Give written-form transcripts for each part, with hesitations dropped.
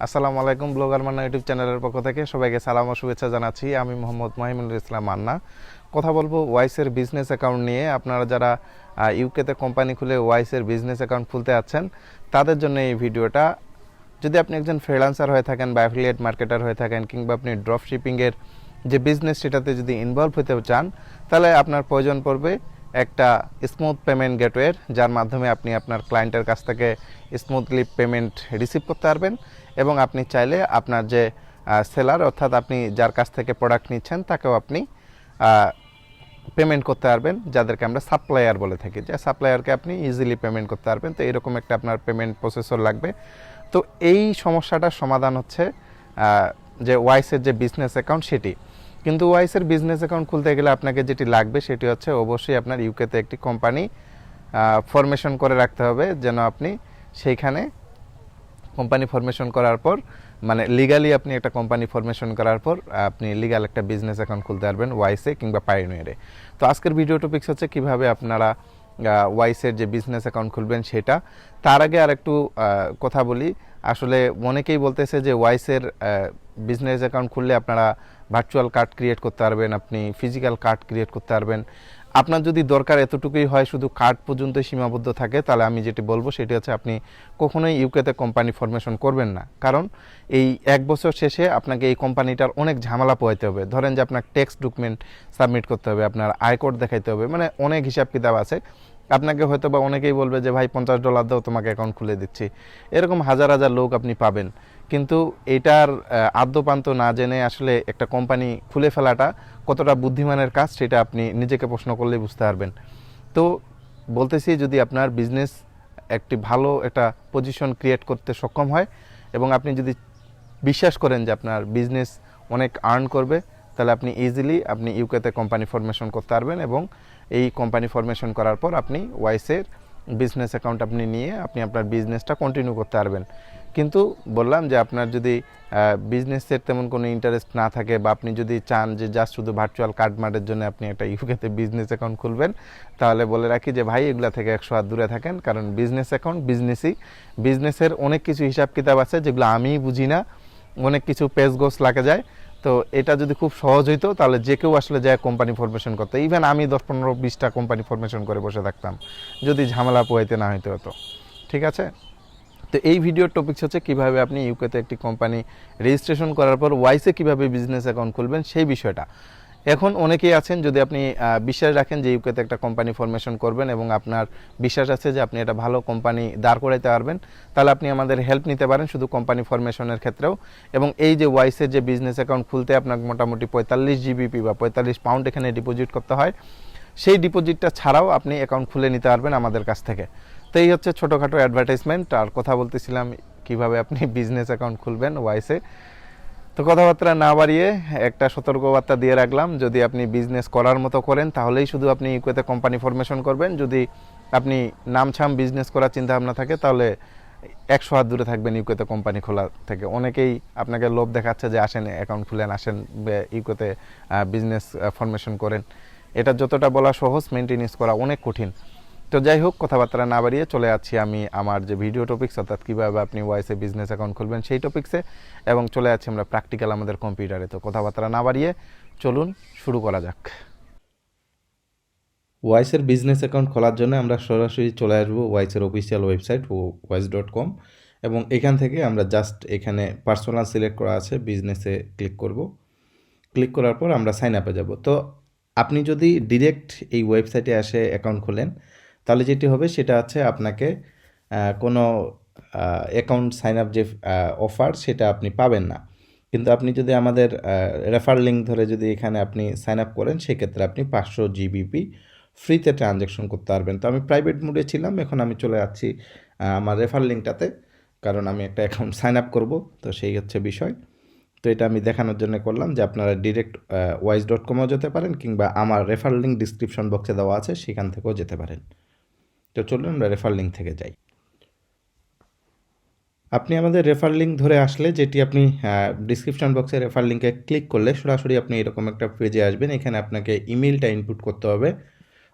আসসালামু আলাইকুম। Blogger Manna YouTube চ্যানেলের পক্ষ থেকে সবাইকে সালাম ও শুভেচ্ছা জানাচ্ছি। আমি মোহাম্মদ মাহিমুল ইসলাম মান্না। কথা বলবো ওয়াইসের বিজনেস অ্যাকাউন্ট নিয়ে। আপনারা যারা ইউকেতে কোম্পানি খুলে ওয়াইসের বিজনেস অ্যাকাউন্ট খুলতে যাচ্ছেন তাদের জন্য এই ভিডিওটা। যদি আপনি একজন ফ্রিল্যান্সার হয়ে থাকেন বা অ্যাফিলিয়েট মার্কেটার হয়ে থাকেন কিংবা আপনি ড্রপ শিপিংয়ের যে বিজনেস সেটাতে যদি ইনভলভ হতে চান, তাহলে আপনার প্রয়োজন পড়বে একটা স্মুথ পেমেন্ট গেটওয়ের, যার মাধ্যমে আপনি আপনার ক্লায়েন্টের কাছ থেকে স্মুথলি পেমেন্ট রিসিভ করতে পারবেন এবং আপনি চাইলে আপনার যে সেলার অর্থাৎ আপনি যার কাছ থেকে প্রোডাক্ট নিচ্ছেন তাকেও আপনি পেমেন্ট করতে পারবেন, যাদেরকে আমরা সাপ্লায়ার বলে থাকি, যে সাপ্লায়ারকে আপনি ইজিলি পেমেন্ট করতে পারবেন। তো এরকম একটা আপনার পেমেন্ট প্রসেসর লাগবে। তো এই সমস্যাটার সমাধান হচ্ছে যে ওয়াইসের যে বিজনেস অ্যাকাউন্ট সেটি। কিন্তু ওয়াইসের বিজনেস অ্যাকাউন্ট খুলতে গেলে আপনাকে যেটি লাগবে সেটি হচ্ছে অবশ্যই আপনার ইউকেতে একটি কোম্পানি ফরমেশন করে রাখতে হবে, যেন আপনি সেইখানে কোম্পানি ফরমেশন করার পর মানে লিগালি আপনি একটা কোম্পানি ফরমেশন করার পর আপনি লিগাল একটা বিজনেস অ্যাকাউন্ট খুলতে পারবেন ওয়াইসে কিংবা পায়োনিয়ারে। তো আজকের ভিডিও টপিকস হচ্ছে কিভাবে আপনারা ওয়াইসের যে বিজনেস অ্যাকাউন্ট খুলবেন সেটা। তার আগে আর একটু কথা বলি। আসলে অনেকেই বলতেছে যে ওয়াইসের বিজনেস অ্যাকাউন্ট খুললে আপনারা ভার্চুয়াল কার্ড ক্রিয়েট করতে পারবেন, আপনি ফিজিক্যাল কার্ড ক্রিয়েট করতে পারবেন। আপনার যদি দরকার এতটুকুই হয়, শুধু কার্ড পর্যন্ত সীমাবদ্ধ থাকে, তাহলে আমি যেটি বলবো সেটি হচ্ছে আপনি কখনোই ইউকেতে কোম্পানি ফরমেশন করবেন না। কারণ এই এক বছর শেষে আপনাকে এই কোম্পানিটার অনেক ঝামেলা পোহাইতে হবে। ধরেন যে আপনার ট্যাক্স ডকুমেন্ট সাবমিট করতে হবে, আপনার আয়কর দেখাইতে হবে, মানে অনেক হিসাব কিতাব আছে। আপনাকে হয়তো বা অনেকেই বলবে যে ভাই $50 দাও, তোমাকে অ্যাকাউন্ট খুলে দিচ্ছি। এরকম হাজার হাজার লোক আপনি পাবেন, কিন্তু এটার আদ্যপান্ত না জেনে আসলে একটা কোম্পানি খুলে ফেলাটা কতটা বুদ্ধিমানের কাজ সেটা আপনি নিজেকে প্রশ্ন করলেই বুঝতে পারবেন। তো বলতেছি, যদি আপনার বিজনেস একটি ভালো একটা পজিশন ক্রিয়েট করতে সক্ষম হয় এবং আপনি যদি বিশ্বাস করেন যে আপনার বিজনেস অনেক আর্ন করবে, তাহলে আপনি ইজিলি আপনি ইউকেতে কোম্পানি ফরমেশন করতে পারবেন এবং এই কোম্পানি ফরমেশন করার পর আপনি ওয়াইসের বিজনেস অ্যাকাউন্ট আপনি নিয়ে আপনি আপনার বিজনেসটা কন্টিনিউ করতে পারবেন। কিন্তু বললাম যে আপনার যদি বিজনেসের তেমন কোনো ইন্টারেস্ট না থাকে বা আপনি যদি চান যে জাস্ট শুধু ভার্চুয়াল কার্ড মার্টের জন্য আপনি একটা ইউকেতে বিজনেস অ্যাকাউন্ট খুলবেন, তাহলে বলে রাখি যে ভাই এগুলা থেকে 100 হাত দূরে থাকেন। কারণ বিজনেস অ্যাকাউন্ট বিজনেসই, বিজনেসের অনেক কিছু হিসাব কিতাব আছে যেগুলো আমি বুঝি না, অনেক কিছু পেজ গোস লাগে যায়। তো এটা যদি খুব সহজ হইতো তাহলে যে কেউ আসলে যায় কোম্পানি ফরমেশন করতে। ইভেন আমি 10-15-20টা কোম্পানি ফরমেশন করে বসে থাকতাম যদি ঝামেলা পোহাইতে না হইতে হতো। ঠিক আছে। তো এই ভিডিওর টপিকস হচ্ছে কীভাবে আপনি ইউকেতে একটি কোম্পানি রেজিস্ট্রেশন করার পর ওয়াইসে কীভাবে বিজনেস অ্যাকাউন্ট খুলবেন সেই বিষয়টা। এখন অনেকেই আছেন, যদি আপনি বিশ্বাস রাখেন যে ইউকেতে একটা কোম্পানি ফরমেশন করবেন এবং আপনার বিশ্বাস আছে যে আপনি এটা ভালো কোম্পানি দাঁড় করাইতে পারবেন, তাহলে আপনি আমাদের হেল্প নিতে পারেন শুধু কোম্পানি ফরমেশনের ক্ষেত্রেও। এবং এই যে ওয়াইসের যে বিজনেস অ্যাকাউন্ট খুলতে আপনাকে মোটামুটি 45 জিবিপি বা 45 পাউন্ড এখানে ডিপোজিট করতে হয়, সেই ডিপোজিটটা ছাড়াও আপনি অ্যাকাউন্ট খুলে নিতে পারবেন আমাদের কাছ থেকে। তো এই হচ্ছে ছোটোখাটো অ্যাডভার্টাইজমেন্ট। আর কথা বলতেছিলাম কিভাবে আপনি বিজনেস অ্যাকাউন্ট খুলবেন ওয়াইসে। তো কথাবার্তা না বাড়িয়ে একটা সতর্কবার্তা দিয়ে রাখলাম, যদি আপনি বিজনেস করার মতো করেন তাহলেই শুধু আপনি ইউকেতে কোম্পানি ফরমেশন করবেন। যদি আপনি নামছাম বিজনেস করার চিন্তাভাবনা থাকে তাহলে 100 হাত দূরে থাকবেন ইউকেতে কোম্পানি খোলা থেকে। অনেকেই আপনাকে লোভ দেখাচ্ছে যে আসেন অ্যাকাউন্ট খুলেন, আসেন ইউকেতে বিজনেস ফরমেশন করেন। এটা যতটা বলা সহজ, মেনটেনেন্স করা অনেক কঠিন। তো যাই হোক, কথাবার্তা না বাড়িয়ে চলে যাচ্ছি আমি আমার যে ভিডিও টপিক্স, অর্থাৎ কীভাবে আপনি ওয়াইসে বিজনেস অ্যাকাউন্ট খুলবেন সেই টপিক্সে, এবং চলে যাচ্ছি আমরা প্র্যাকটিক্যাল আমাদের কম্পিউটারে। তো কথাবার্তা না বাড়িয়ে চলুন শুরু করা যাক। ওয়াইসের বিজনেস অ্যাকাউন্ট খোলার জন্য আমরা সরাসরি চলে আসবো ওয়াইসের অফিসিয়াল ওয়েবসাইট wise.com, এবং এখান থেকে আমরা জাস্ট এখানে পার্সোনাল সিলেক্ট করা আছে, বিজনেসে ক্লিক করব। ক্লিক করার পর আমরা সাইন আপে যাব। তো আপনি যদি ডিরেক্ট এই ওয়েবসাইটে এসে অ্যাকাউন্ট খোলেন তাহলে যেটি হবে সেটা হচ্ছে আপনাকে কোনো অ্যাকাউন্ট সাইন আপ যে অফার সেটা আপনি পাবেন না। কিন্তু আপনি যদি আমাদের রেফার লিঙ্ক ধরে যদি এখানে আপনি সাইন আপ করেন সেক্ষেত্রে আপনি 500 জিবিপি ফ্রিতে ট্রানজ্যাকশন করতে পারবেন। তো আমি প্রাইভেট মোডে ছিলাম, এখন আমি চলে যাচ্ছি আমার রেফার লিঙ্কটাতে, কারণ আমি একটা অ্যাকাউন্ট সাইন আপ করবো। তো সেই হচ্ছে বিষয়। তো এটা আমি দেখানোর জন্য করলাম যে আপনারা ডিরেক্ট wise.comও যেতে পারেন কিংবা আমার রেফার লিঙ্ক ডিসক্রিপশন বক্সে দেওয়া আছে সেখান থেকেও যেতে পারেন। তো চলুন আমরা রেফার লিঙ্ক থেকে যাই। আপনি আমাদের রেফার লিঙ্ক ধরে আসলে, যেটি আপনি ডিসক্রিপশন বক্সে রেফার লিঙ্কে ক্লিক করলে সরাসরি আপনি এরকম একটা পেজে আসবেন। এখানে আপনাকে ইমেলটা ইনপুট করতে হবে,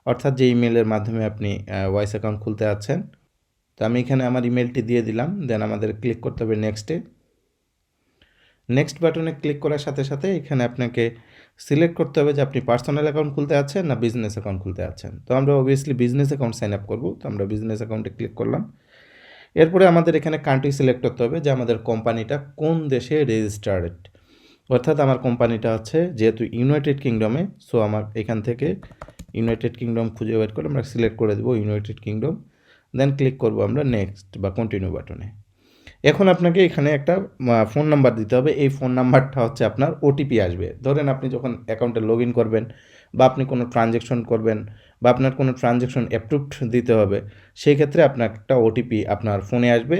অর্থাৎ যে ইমেলের মাধ্যমে আপনি ওয়াইস অ্যাকাউন্ট খুলতে যাচ্ছেন। তো আমি এখানে আমার ইমেলটি দিয়ে দিলাম, দেন আমাদের ক্লিক করতে হবে নেক্সটে। নেক্সট বাটনে ক্লিক করার সাথে সাথে এখানে আপনাকে সিলেক্ট করতে হবে যে আপনি পার্সোনাল অ্যাকাউন্ট খুলতে আছেন না বিজনেস অ্যাকাউন্ট খুলতে আছেন। তো আমরা obviously business account sign up করবো, তো আমরা বিজনেস অ্যাকাউন্টে ক্লিক করলাম। এরপরে আমাদের এখানে কান্ট্রি সিলেক্ট করতে হবে যে আমাদের কোম্পানিটা কোন দেশে রেজিস্টার্ড, অর্থাৎ আমার কোম্পানিটা হচ্ছে যেহেতু ইউনাইটেড কিংডমে, সো আমার এখান থেকে ইউনাইটেড কিংডম খুঁজে বের করে আমরা সিলেক্ট করে দেবো ইউনাইটেড কিংডম, দেন ক্লিক করবো আমরা নেক্সট বা কন্টিনিউ বাটনে। এখন আপনাকে এখানে একটা ফোন নাম্বার দিতে হবে, এই ফোন নাম্বারটা হচ্ছে আপনার ওটিপি আসবে। ধরেন আপনি যখন অ্যাকাউন্টে লগ ইন করবেন বা আপনি কোনো ট্রানজ্যাকশন করবেন বা আপনার কোনো ট্রানজ্যাকশন অ্যাপ্রুভড দিতে হবে, সেই ক্ষেত্রে আপনার একটা ওটিপি আপনার ফোনে আসবে।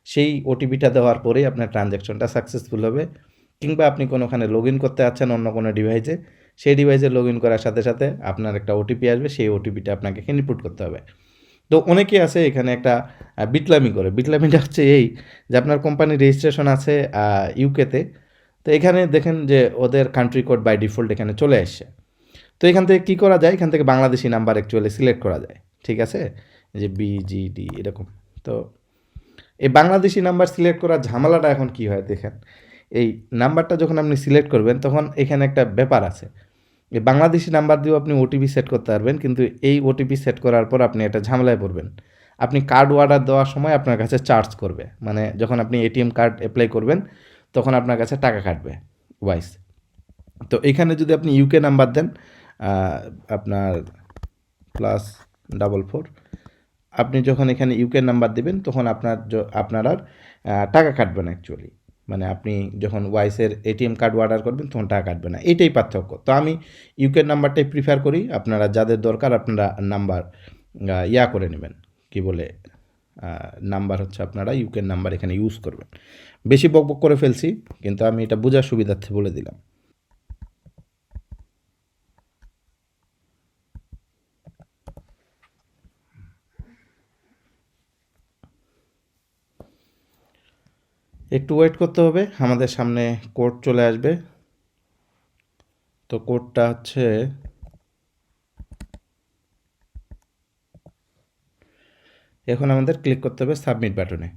সেই ওটিপিটা দেওয়ার পরেই আপনার ট্রানজ্যাকশনটা সাকসেসফুল হবে। কিংবা আপনি কোনোখানে লগ ইন করতে যাচ্ছেন অন্য কোনো ডিভাইসে, সেই ডিভাইসে লগ ইন করার সাথে সাথে আপনার একটা ওটিপি আসবে, সেই ওটিপিটা আপনাকে এখানে ইনপুট করতে হবে। তো অনেকেই আছে এখানে একটা বিটলামি করে। বিটলামিটা হচ্ছে এই যে আপনার কোম্পানির রেজিস্ট্রেশন আছে ইউকেতে, তো এখানে দেখেন যে ওদের কান্ট্রি কোড বাই ডিফল্ট এখানে চলে আসছে। তো এখান থেকে কী করা যায়, এখান থেকে বাংলাদেশি নাম্বার অ্যাকচুয়ালি সিলেক্ট করা যায়, ঠিক আছে, যে বিজিডি এরকম। তো এই বাংলাদেশি নাম্বার সিলেক্ট করার ঝামেলাটা এখন কী হয় দেখেন, এই নাম্বারটা যখন আপনি সিলেক্ট করবেন তখন এখানে একটা ব্যাপার আছে, এই বাংলাদেশি নাম্বার দিয়েও আপনি ওটিপি সেট করতে পারবেন, কিন্তু এই ওটিপি সেট করার পর আপনি একটা ঝামেলায় পড়বেন। আপনি কার্ড অর্ডার দেওয়ার সময় আপনার কাছে চার্জ করবে, মানে যখন আপনি এটিএম কার্ড অ্যাপ্লাই করবেন তখন আপনার কাছে টাকা কাটবে ওয়াইস। তো এখানে যদি আপনি ইউকে নাম্বার দেন আপনার +44, আপনি যখন এখানে ইউকে নাম্বার দেবেন তখন আপনার আর টাকা কাটবে না অ্যাকচুয়ালি, মানে আপনি যখন ওয়াইসের এটিএম কার্ড অর্ডার করবেন তখন টাকা কাটবে না, এটাই পার্থক্য। তো আমি ইউকে নাম্বারটাই প্রিফার করি, আপনারা যাদের দরকার আপনারা নাম্বার করে নেবেন, কি বলে নাম্বার হচ্ছে আপনারা ইউকে নাম্বার এখানে ইউজ করবেন। বেশি বকবক করে ফেলছি, কিন্তু আমি এটা বোঝার সুবিধার্থে বলে দিলাম। একটু ওয়েট করতে হবে, আমাদের সামনে কোড চলে আসবে। তো কোডটা হচ্ছে এখন আমাদের ক্লিক করতে হবে সাবমিট বাটনে।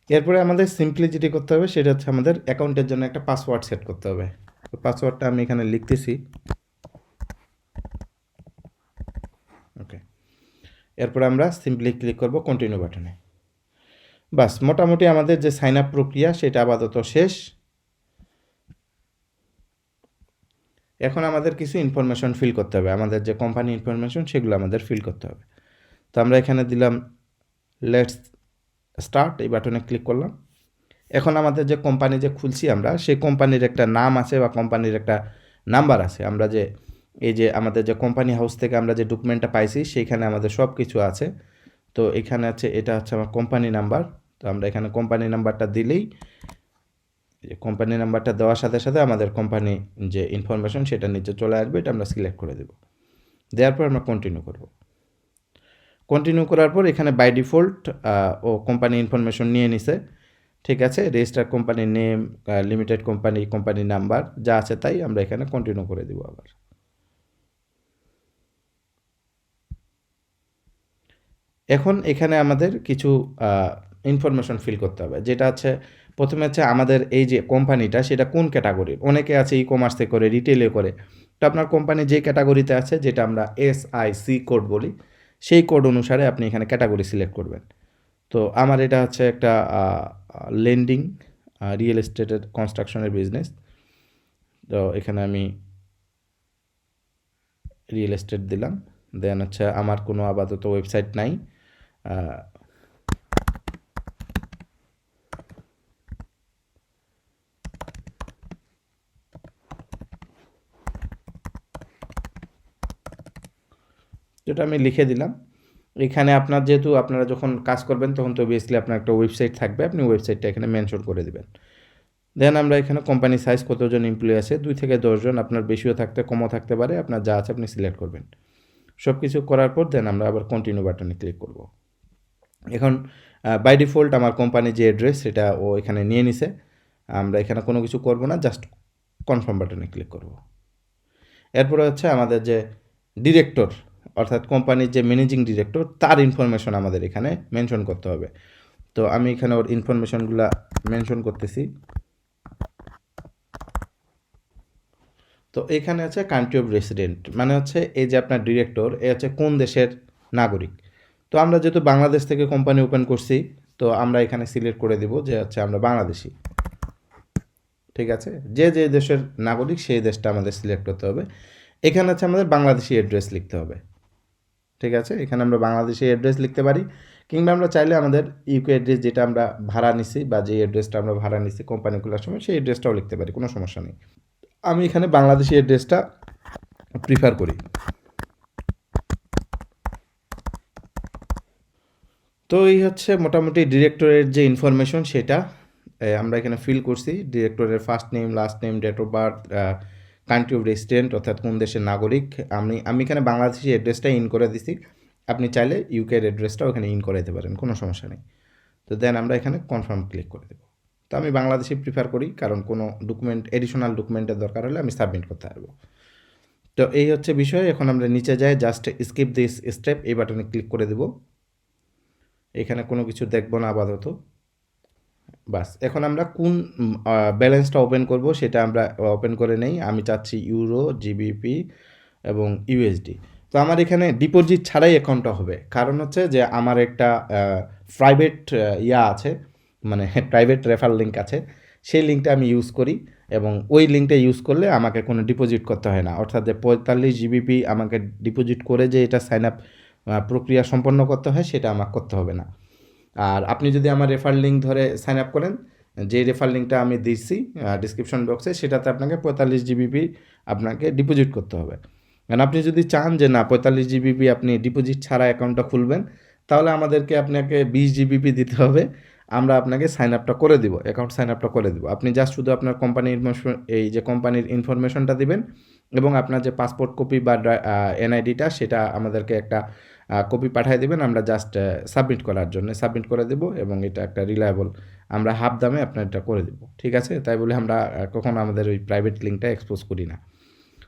এরপরে আমাদের সিম্পলি যেটি করতে হবে সেটা হচ্ছে আমাদের অ্যাকাউন্টের জন্য একটা পাসওয়ার্ড সেট করতে হবে। তো পাসওয়ার্ডটা আমি এখানে লিখতেছি, ওকে। এরপরে আমরা সিম্পলি ক্লিক করব কন্টিনিউ বাটনে। বাস, মোটামুটি আমাদের যে সাইন আপ প্রক্রিয়া সেটা আপাতত শেষ। এখন আমাদের কিছু ইনফরমেশন ফিল করতে হবে, আমাদের যে কোম্পানি ইনফরমেশন সেগুলো আমাদের ফিল করতে হবে। তো আমরা এখানে দিলাম লেটস স্টার্ট, এই বাটনে ক্লিক করলাম। এখন আমাদের যে কোম্পানি যে খুলছি আমরা, সেই কোম্পানির একটা নাম আছে বা কোম্পানির একটা নাম্বার আছে। আমরা যে এই যে আমাদের যে কোম্পানি হাউস থেকে আমরা যে ডকুমেন্টটা পাইছি সেইখানে আমাদের সব কিছু আছে। তো এখানে আছে, এটা হচ্ছে আমার কোম্পানি নাম্বার। তো আমরা এখানে কোম্পানি নাম্বারটা দিলেই, কোম্পানি নাম্বারটা দেওয়ার সাথে সাথে আমাদের কোম্পানি যে ইনফরমেশন সেটা নিচে চলে আসবে, এটা আমরা সিলেক্ট করে দেব। দেওয়ার পর আমরা কন্টিনিউ করব। কন্টিনিউ করার পর এখানে বাই ডিফল্ট ও কোম্পানি ইনফরমেশন নিয়ে নিছে, ঠিক আছে, রেজিস্টার কোম্পানির name, limited company, company number যা আছে তাই আমরা এখানে কন্টিনিউ করে দেব। আবার এখন এখানে আমাদের কিছু ইনফরমেশন ফিল করতে হবে, যেটা হচ্ছে প্রথমে হচ্ছে আমাদের এই যে কোম্পানিটা সেটা কোন ক্যাটাগরির। অনেকে আছে ই কমার্সে করে, রিটেলে করে। তো আপনার কোম্পানি যে ক্যাটাগরিতে আছে, যেটা আমরা SIC কোড বলি, সেই কোড অনুসারে আপনি এখানে ক্যাটাগরি সিলেক্ট করবেন। তো আমার এটা হচ্ছে একটা লেন্ডিং, রিয়েল এস্টেটের কনস্ট্রাকশনের বিজনেস। তো এখানে আমি রিয়েল এস্টেট দিলাম। দেন হচ্ছে আমার কোনো আপাতত ওয়েবসাইট নাই, যেটা আমি লিখে দিলাম। এখানে আপনার যেহেতু আপনারা যখন কাজ করবেন তখন তো অবভিয়াসলি আপনার একটা ওয়েবসাইট থাকবে, আপনি ওয়েবসাইটটা এখানে মেনশন করে দেবেন। দেন আমরা এখানে কোম্পানি সাইজ কতজন এমপ্লয়ি আছে, 2 থেকে 10 জন, আপনার বেশিও থাকতে কমও থাকতে পারে, আপনার যা আছে আপনি সিলেক্ট করবেন। সব কিছু করার পর দেন আমরা আবার কন্টিনিউ বাটনে ক্লিক করব। এখন বাই ডিফল্ট আমার কোম্পানির যে অ্যাড্রেস সেটা ও এখানে নিয়ে নিছে, আমরা এখানে কোনো কিছু করব না, জাস্ট কনফার্ম বাটনে ক্লিক করব। এরপরে হচ্ছে আমাদের যে ডিরেক্টর, অর্থাৎ কোম্পানির যে ম্যানেজিং ডিরেক্টর, তার ইনফরমেশন আমাদের এখানে মেনশন করতে হবে। তো আমি এখানে ওর ইনফরমেশনগুলো মেনশন করতেছি। তো এখানে আছে কান্ট্রি অফ রেসিডেন্ট, মানে হচ্ছে এই যে আপনার ডিরেক্টর এ হচ্ছে কোন দেশের নাগরিক। তো আমরা যেহেতু বাংলাদেশ থেকে কোম্পানি ওপেন করছি, তো আমরা এখানে সিলেক্ট করে দিব যে হচ্ছে আমরা বাংলাদেশি। ঠিক আছে, যে যে দেশের নাগরিক সেই দেশটা আমাদের সিলেক্ট করতে হবে। এখানে হচ্ছে আমাদের বাংলাদেশি অ্যাড্রেস লিখতে হবে। ঠিক আছে, এখানে আমরা বাংলাদেশি অ্যাড্রেস লিখতে পারি, কিংবা আমরা চাইলে আমাদের ইউকে অ্যাড্রেস যেটা আমরা ভাড়া নিছি বা যে অ্যাড্রেসটা আমরা ভাড়া নিছি কোম্পানি খোলার সময় সেই অ্যাড্রেসটাও লিখতে পারি, কোনো সমস্যা নেই। আমি এখানে বাংলাদেশি অ্যাড্রেসটা প্রিফার করি। তো এই হচ্ছে মোটামুটি ডিরেক্টরের যে ইনফরমেশন সেটা আমরা এখানে ফিল করছি। ডিরেক্টরের first name, last name, date of birth, country of resident অর্থাৎ কোন দেশের নাগরিক। আমি এখানে বাংলাদেশি অ্যাড্রেসটা ইন করে দিছি, আপনি চাইলে ইউকের অ্যাড্রেসটাও এখানে ইন করে দিতে পারেন, কোনো সমস্যা নেই। তো দেন আমরা এখানে কনফার্ম ক্লিক করে দেবো। তো আমি বাংলাদেশি প্রিফার করি, কারণ কোনো ডকুমেন্ট, এডিশনাল ডকুমেন্টের দরকার হলে আমি সাবমিট করতে পারবো। তো এই হচ্ছে বিষয়। এখন আমরা নিচে যাই, জাস্ট স্কিপ দিস স্টেপ, এই বাটনে ক্লিক করে দেবো। এখানে কোনো কিছু দেখবো না আপাতত। বাস, এখন আমরা কোন ব্যালেন্সটা ওপেন করব সেটা আমরা ওপেন করে নেই। আমি চাচ্ছি ইউরো, জিবিপি এবং ইউএসডি। তো আমার এখানে ডিপোজিট ছাড়াই অ্যাকাউন্টটা হবে, কারণ হচ্ছে যে আমার একটা প্রাইভেট আছে, মানে প্রাইভেট রেফার লিঙ্ক আছে, সেই লিঙ্কটা আমি ইউজ করি, এবং ওই লিঙ্কটা ইউজ করলে আমাকে কোনো ডিপোজিট করতে হয় না। অর্থাৎ যে 45 জিবিপি আমাকে ডিপোজিট করে যে এটা সাইন আপ প্রক্রিয়া সম্পন্ন করতে হয় সেটা আমার করতে হবে না। আর আপনি যদি আমার রেফার লিঙ্ক ধরে সাইন আপ করেন, যে রেফার লিঙ্কটা আমি দিচ্ছি ডিসক্রিপশন বক্সে, সেটাতে আপনাকে 45 জিবিপি আপনাকে ডিপোজিট করতে হবে। কারণ আপনি যদি চান যে না 45 জিবিপি আপনি ডিপোজিট ছাড়া অ্যাকাউন্টটা খুলবেন, তাহলে আমাদেরকে আপনাকে 20 জিবিপি দিতে হবে, আমরা আপনাকে সাইন আপটা করে দিব, অ্যাকাউন্ট সাইন আপটা করে দিব। আপনি জাস্ট শুধু আপনার কোম্পানির এই যে কোম্পানির ইনফরমেশনটা দিবেন, এবং আপনার যে পাসপোর্ট কপি বা এনআইডিটা সেটা আমাদেরকে একটা কপি পাঠিয়ে দেবেন, আমরা জাস্ট সাবমিট করার জন্য সাবমিট করে দেব, এবং এটা একটা রিলায়েবল, আমরা হাফ দামে আপনার এটা করে দেব। ঠিক আছে, তাই বলে আমরা কখনো আমাদের ওই প্রাইভেট লিঙ্কটা এক্সপোজ করি না।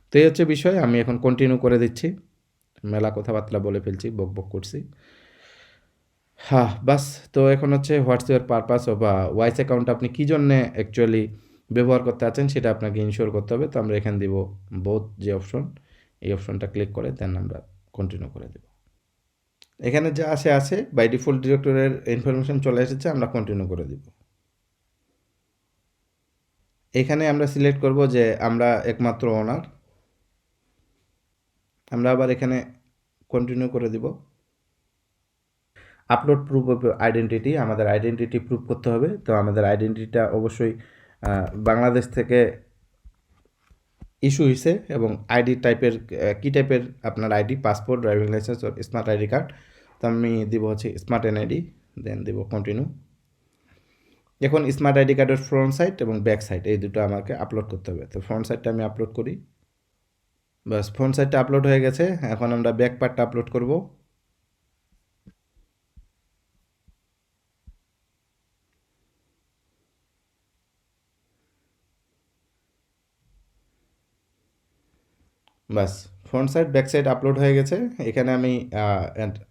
তো এই হচ্ছে বিষয়। আমি এখন কন্টিনিউ করে দিচ্ছি, মেলা কথাবার্তা বলে ফেলছি, বক বক করছি। হ্যাঁ বাস। তো এখন হচ্ছে হোয়াটস ইউর পারপাস বা ওয়াইস অ্যাকাউন্ট আপনি কী জন্যে অ্যাকচুয়ালি ব্যবহার করতে আছেন সেটা আপনাকে ইনশিওর করতে হবে। তো আমরা এখানে দিব বোথ যে অপশন, এই অপশনটা ক্লিক করে দেন আমরা কন্টিনিউ করে দেব। এখানে যা আছে বাই ডিফল্ট ডিরেক্টরের ইনফরমেশন চলে এসেছে, আমরা কন্টিনিউ করে দিব। এখানে আমরা সিলেক্ট করব যে আমরা একমাত্র ওনার, আমরা আবার এখানে কন্টিনিউ করে দিব। আপলোড প্রুফ অফ আইডেন্টিটি, আমাদের আইডেন্টিটি প্রুফ করতে হবে। তো আমাদের আইডেন্টিটিটা অবশ্যই বাংলাদেশ থেকে ইস্যু হয়েছে, এবং আইডি টাইপের কী টাইপের আপনার ID, passport, driving licence, smart ID card. তো আমি দিব হচ্ছে স্মার্ট এনআইডি, দেন দিব কন্টিনিউ। এখন স্মার্ট আইডি কার্ডের ফ্রন্ট সাইড এবং ব্যাক সাইড এই দুটো আমাকে আপলোড করতে হবে। তো ফ্রন্ট সাইডটা আমি আপলোড করি, বাস ফ্রন্ট সাইডটা আপলোড হয়ে গেছে। এখন আমরা ব্যাক পার্টটা আপলোড করব। বাস front side back side upload হয়ে গেছে। এখানে আমি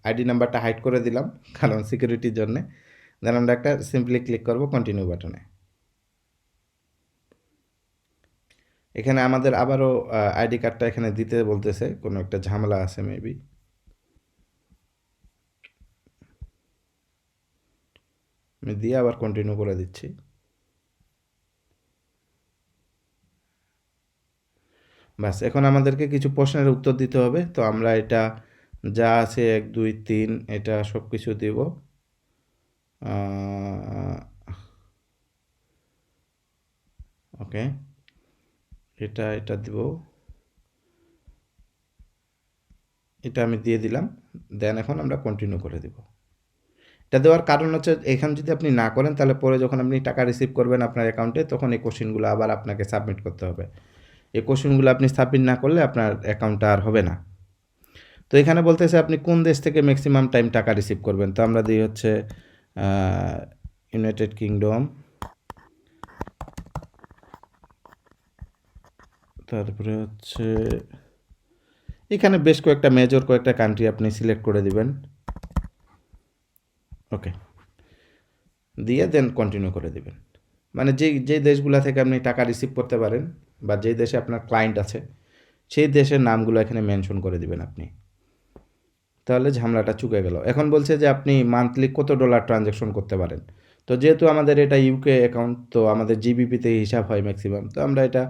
আইডি নাম্বারটা হাইড করে দিলাম কারণ সিকিউরিটির জন্যে। দেন আমরা একটা সিম্পলি ক্লিক করব কন্টিনিউ বাটনে। এখানে আমাদের আবারও আইডি কার্ডটা এখানে দিতে বলতেছে, কোনো একটা ঝামেলা আছে মেবি। আমি দিয়ে আবার কন্টিনিউ করে দিচ্ছি। বাস এখন আমাদেরকে কিছু প্রশ্নের উত্তর দিতে হবে। তো আমরা এটা যা আছে 1 2 3 এটা সব কিছু দিব। ওকে, এটা দিব, এটা আমি দিয়ে দিলাম। দেন এখন আমরা কন্টিনিউ করে দিব। এটা দেওয়ার কারণ হচ্ছে এখানে যদি আপনি না করেন তাহলে পরে যখন আপনি টাকা রিসিভ করবেন আপনার অ্যাকাউন্টে, তখন এই কোশ্চেনগুলো আবার আপনাকে সাবমিট করতে হবে। এই কোশ্চেনগুলো আপনি সাবমিট না করলে আপনার অ্যাকাউন্টটা আর হবে না। তো এখানে বলতেছে আপনি কোন দেশ থেকে ম্যাক্সিমাম টাইম টাকা রিসিভ করবেন। তো আমরা দিই হচ্ছে ইউনাইটেড কিংডম, তারপরে হচ্ছে এখানে বেশ কয়েকটা মেজর কয়েকটা কান্ট্রি আপনি সিলেক্ট করে দিবেন। ওকে, দিয়ে দেন কন্টিনিউ করে দিবেন। মানে যেই দেশগুলো থেকে আপনি টাকা রিসিভ করতে পারেন বা যেই দেশে আপনার ক্লায়েন্ট আছে সেই দেশের নামগুলো এখানে মেনশন করে দিবেন আপনি। তাহলে ঝামেলাটা চুকে গেল। এখন বলছে যে আপনি মান্থলি কত ডলার ট্রানজ্যাকশন করতে পারেন। তো যেহেতু আমাদের এটা ইউকে অ্যাকাউন্ট, তো আমাদের জিবিপিতে হিসাব হয় ম্যাক্সিমাম, তো আমরা এটা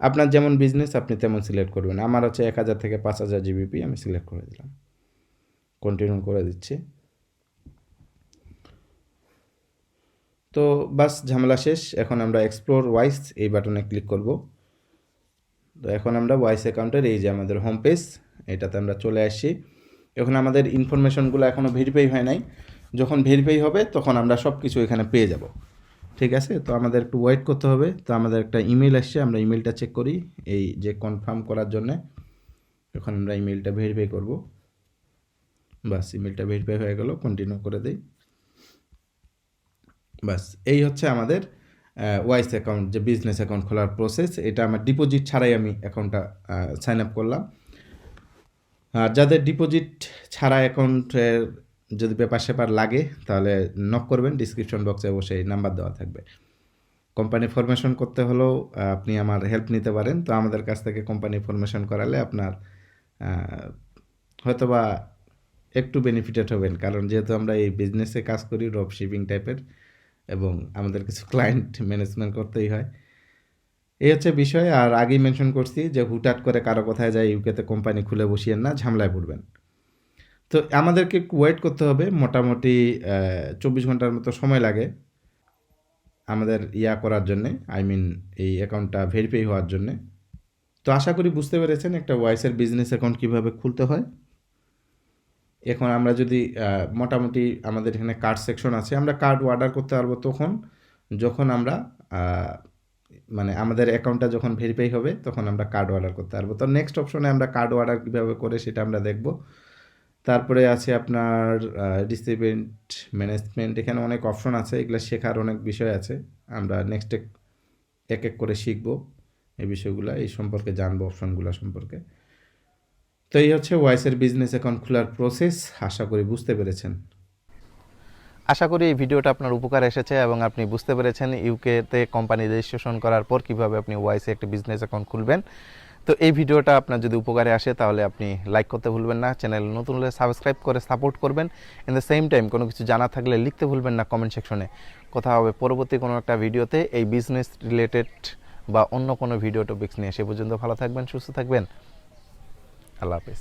আপনার যেমন বিজনেস আপনি তেমন সিলেক্ট করবেন। আমার হচ্ছে 1000 থেকে 5000 জিবিপি, আমি সিলেক্ট করে দিলাম, কন্টিনিউ করে দিচ্ছি। তো বাস ঝামেলা শেষ। এখন আমরা এক্সপ্লোর ওয়াইস এই বাটনে ক্লিক করব। তো এখন আমরা ওয়াইস অ্যাকাউন্টের এই যে আমাদের হোম পেজ, এটাতে আমরা চলে আসছি। এখন আমাদের ইনফরমেশনগুলো এখনও ভেরিফাই হয় নাই, যখন ভেরিফাই হবে তখন আমরা সব কিছু এখানে পেয়ে যাব। ঠিক আছে, তো আমাদের একটু ওয়েট করতে হবে। তো আমাদের একটা ইমেল আসছে, আমরা ইমেলটা চেক করি এই যে কনফার্ম করার জন্যে। এখন আমরা ইমেলটা ভেরিফাই করব। বাস ইমেলটা ভেরিফাই হয়ে গেল, কন্টিনিউ করে দিই। বাস এই হচ্ছে আমাদের ওয়াইস অ্যাকাউন্ট, যে বিজনেস অ্যাকাউন্ট খোলার প্রসেস। এটা আমার ডিপোজিট ছাড়াই আমি অ্যাকাউন্টটা সাইন আপ করলাম। আর যাদের ডিপোজিট ছাড়া অ্যাকাউন্টের যদি পেপার সেপার লাগে তাহলে নক করবেন, ডিসক্রিপশন বক্সে অবশ্যই নাম্বার দেওয়া থাকবে। কোম্পানি ফরমেশন করতে হলেও আপনি আমার হেল্প নিতে পারেন। তো আমাদের কাছ থেকে কোম্পানি ফরমেশন করালে আপনার হয়তোবা একটু বেনিফিটেড হবেন, কারণ যেহেতু আমরা এই বিজনেসে কাজ করি ড্রপ শিপিং টাইপের, এবং আমাদের কিছু ক্লায়েন্ট ম্যানেজমেন্ট করতেই হয়। এই হচ্ছে বিষয়। আর আগেই মেনশন করছি যে হুটহাট করে কারো কোথায় যায় ইউকেতে কোম্পানি খুলে বসিয়েন না, ঝামেলায় পড়বেন। তো আমাদেরকে একটু ওয়েট করতে হবে, মোটামুটি 24 ঘন্টার মতো সময় লাগে আমাদের করার জন্যে, আই মিন এই অ্যাকাউন্টটা ভেরিফাই হওয়ার জন্যে। তো আশা করি বুঝতে পেরেছেন একটা ওয়াইসের বিজনেস অ্যাকাউন্ট কীভাবে খুলতে হয়। এখন আমরা যদি মোটামুটি আমাদের এখানে কার্ড সেকশন আছে, আমরা কার্ড অর্ডার করতে পারবো তখন যখন আমরা মানে আমাদের অ্যাকাউন্টটা যখন ভেরিফাই হবে তখন আমরা কার্ড অর্ডার করতে পারবো। তো নেক্সট অপশনে আমরা কার্ড অর্ডার কীভাবে করে সেটা আমরা দেখব। তারপরে আছে আপনার রিসিভেন্ট ম্যানেজমেন্ট, এখানে অনেক অপশন আছে, এগুলো শেখার অনেক বিষয় আছে। আমরা নেক্সট এক এক করে শিখব এই বিষয়গুলো, এই সম্পর্কে জানবো, অপশনগুলো সম্পর্কে। তো এই হচ্ছে ওয়াইসের বিজনেস অ্যাকাউন্ট খোলার প্রসেস। আশা করি বুঝতে পেরেছেন। আশা করি এই ভিডিওটা আপনার উপকার এসেছে এবং আপনি বুঝতে পেরেছেন ইউকেতে কোম্পানি রেজিস্ট্রেশন করার পর কীভাবে আপনি ওয়াইসে একটি বিজনেস অ্যাকাউন্ট খুলবেন। তো এই ভিডিওটা আপনার যদি উপকারে আসে তাহলে আপনি লাইক করতে ভুলবেন না, চ্যানেল নতুন হলে সাবস্ক্রাইব করে সাপোর্ট করবেন। ইন দ্য সেম টাইম কোনো কিছু জানা থাকলে লিখতে ভুলবেন না কমেন্ট সেকশনে। কথা হবে পরবর্তী কোনো একটা ভিডিওতে এই বিজনেস রিলেটেড বা অন্য কোনো ভিডিও টপিক্স নিয়ে। সে পর্যন্ত ভালো থাকবেন, সুস্থ থাকবেন। আল্লাহ হাফিজ।